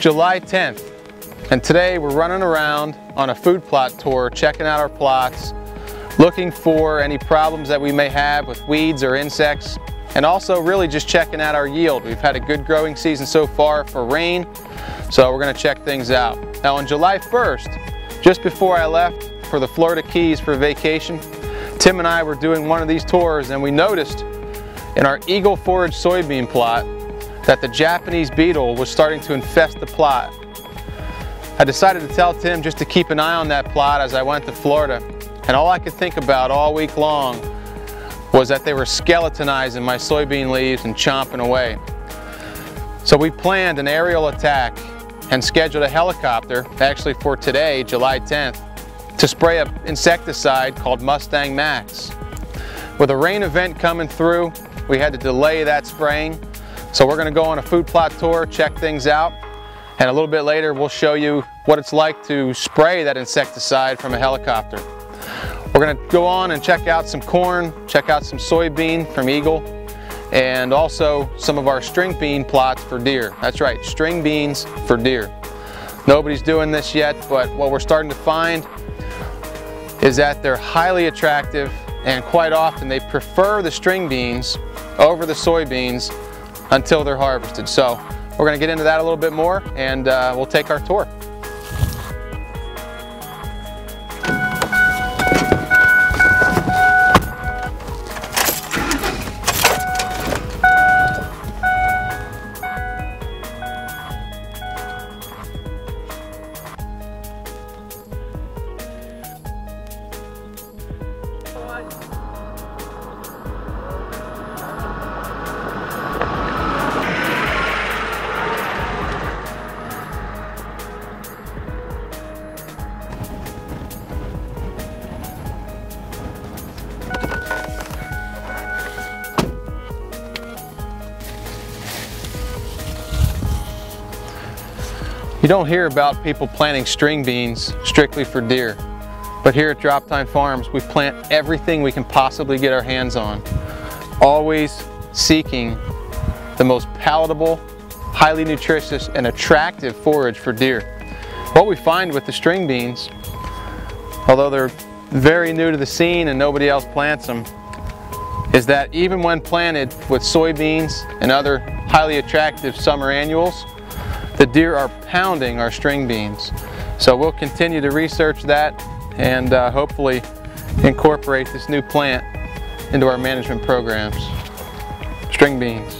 July 10th, and today we're running around on a food plot tour, checking out our plots, looking for any problems that we may have with weeds or insects, and also really just checking out our yield. We've had a good growing season so far for rain, so we're going to check things out. Now on July 1st, just before I left for the Florida Keys for vacation, Tim and I were doing one of these tours, and we noticed in our Eagle forage soybean plot that the Japanese beetle was starting to infest the plot. I decided to tell Tim just to keep an eye on that plot as I went to Florida, and all I could think about all week long was that they were skeletonizing my soybean leaves and chomping away. So we planned an aerial attack and scheduled a helicopter, actually for today, July 10th, to spray an insecticide called Mustang Max. With a rain event coming through, we had to delay that spraying. So we're going to go on a food plot tour, check things out, and a little bit later we'll show you what it's like to spray that insecticide from a helicopter. We're going to go on and check out some corn, check out some soybean from Eagle, and also some of our string bean plots for deer. That's right, string beans for deer. Nobody's doing this yet, but what we're starting to find is that they're highly attractive, and quite often they prefer the string beans over the soybeans until they're harvested. So we're going to get into that a little bit more, and we'll take our tour. You don't hear about people planting string beans strictly for deer, but here at Drop-Tine Farms we plant everything we can possibly get our hands on, always seeking the most palatable, highly nutritious, and attractive forage for deer. What we find with the string beans, although they're very new to the scene and nobody else plants them, is that even when planted with soybeans and other highly attractive summer annuals, the deer are pounding our string beans. So we'll continue to research that and hopefully incorporate this new plant into our management programs. String beans.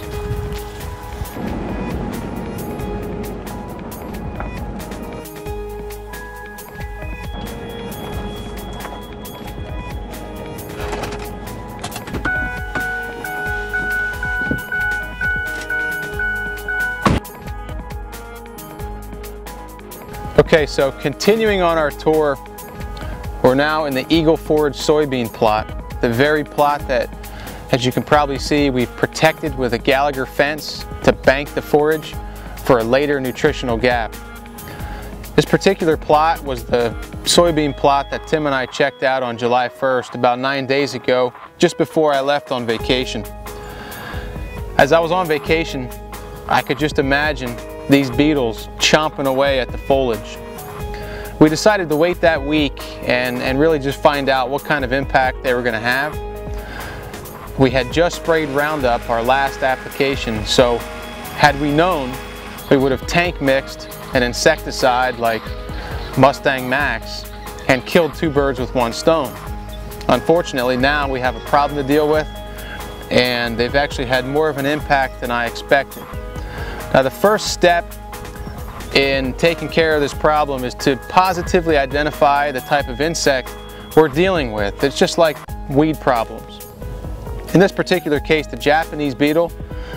Okay, so continuing on our tour, we're now in the Eagle forage soybean plot, the very plot that, as you can probably see, we've protected with a Gallagher fence to bank the forage for a later nutritional gap. This particular plot was the soybean plot that Tim and I checked out on July 1st, about 9 days ago, just before I left on vacation. As I was on vacation, I could just imagine these beetles chomping away at the foliage. We decided to wait that week and really just find out what kind of impact they were going to have. We had just sprayed Roundup, our last application, so had we known, we would have tank mixed an insecticide like Mustang Max and killed two birds with one stone. Unfortunately, now we have a problem to deal with, and they've actually had more of an impact than I expected. Now, the first step in taking care of this problem is to positively identify the type of insect we're dealing with. It's just like weed problems. In this particular case, the Japanese beetle,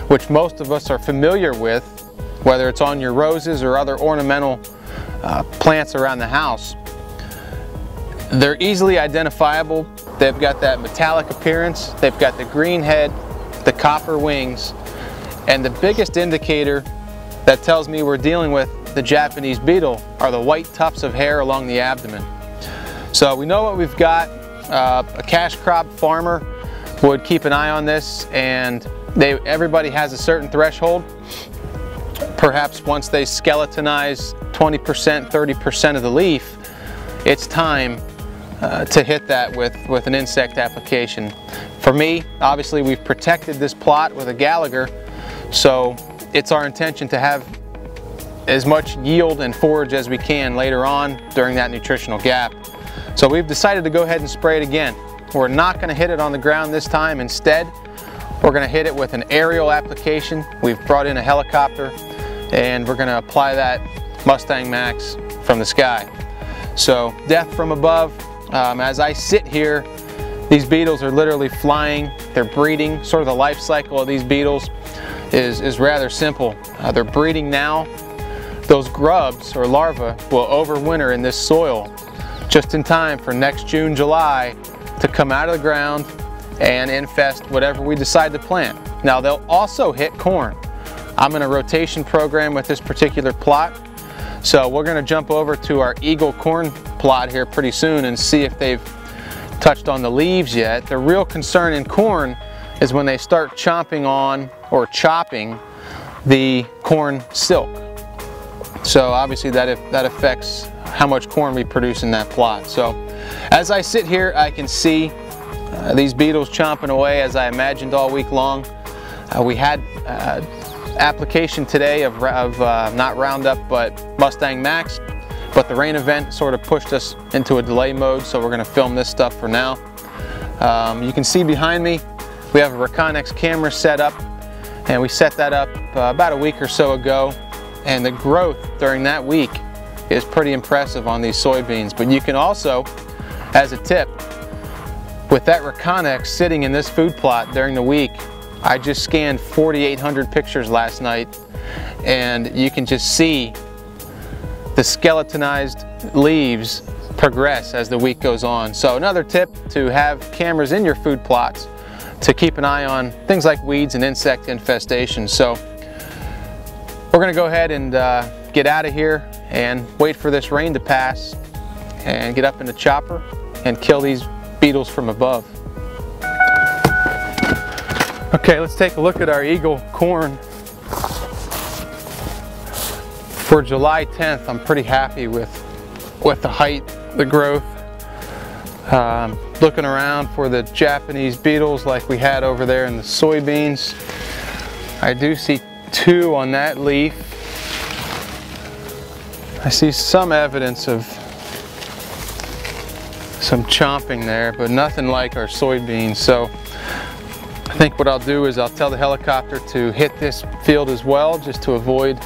which most of us are familiar with, whether it's on your roses or other ornamental plants around the house, they're easily identifiable. They've got that metallic appearance, they've got the green head, the copper wings, and the biggest indicator that tells me we're dealing with the Japanese beetle are the white tufts of hair along the abdomen. So we know what we've got. A cash crop farmer would keep an eye on this, and everybody has a certain threshold. perhaps once they skeletonize 20%, 30% of the leaf, it's time to hit that with an insect application. For me, obviously we've protected this plot with a Gallagher, so it's our intention to have as much yield and forage as we can later on during that nutritional gap. So we've decided to go ahead and spray it again. We're not going to hit it on the ground this time. Instead, we're going to hit it with an aerial application. We've brought in a helicopter and we're going to apply that Mustang Max from the sky. So death from above. As I sit here, these beetles are literally flying. They're breeding. Sort of the life cycle of these beetles is rather simple. They're breeding now. Those grubs or larvae will overwinter in this soil just in time for next June, July to come out of the ground and infest whatever we decide to plant. Now they'll also hit corn. I'm in a rotation program with this particular plot, so we're going to jump over to our Eagle corn plot here pretty soon and see if they've touched on the leaves yet. The real concern in corn is when they start chomping on or chopping the corn silk. So obviously that affects how much corn we produce in that plot. So as I sit here, I can see these beetles chomping away as I imagined all week long. We had application today of not Roundup but Mustang Max, but the rain event sort of pushed us into a delay mode, so we're going to film this stuff for now. You can see behind me we have a Reconnex camera set up, and we set that up about a week or so ago, and the growth during that week is pretty impressive on these soybeans. But you can also, as a tip, with that Reconnex sitting in this food plot during the week, I just scanned 4,800 pictures last night, and you can just see the skeletonized leaves progress as the week goes on. So another tip, to have cameras in your food plots to keep an eye on things like weeds and insect infestation. So we're going to go ahead and get out of here and wait for this rain to pass and get up in the chopper and kill these beetles from above. Okay, let's take a look at our Eagle corn. For July 10th, I'm pretty happy with the height, the growth. Looking around for the Japanese beetles like we had over there in the soybeans. I do see 2 on that leaf. I see some evidence of some chomping there, but nothing like our soybeans. So I think what I'll do is I'll tell the helicopter to hit this field as well, just to avoid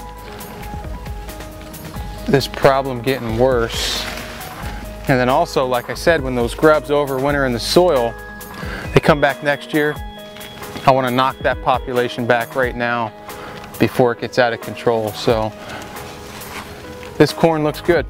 this problem getting worse. And then also, like I said, when those grubs overwinter in the soil, they come back next year. I want to knock that population back right now before it gets out of control. So this corn looks good.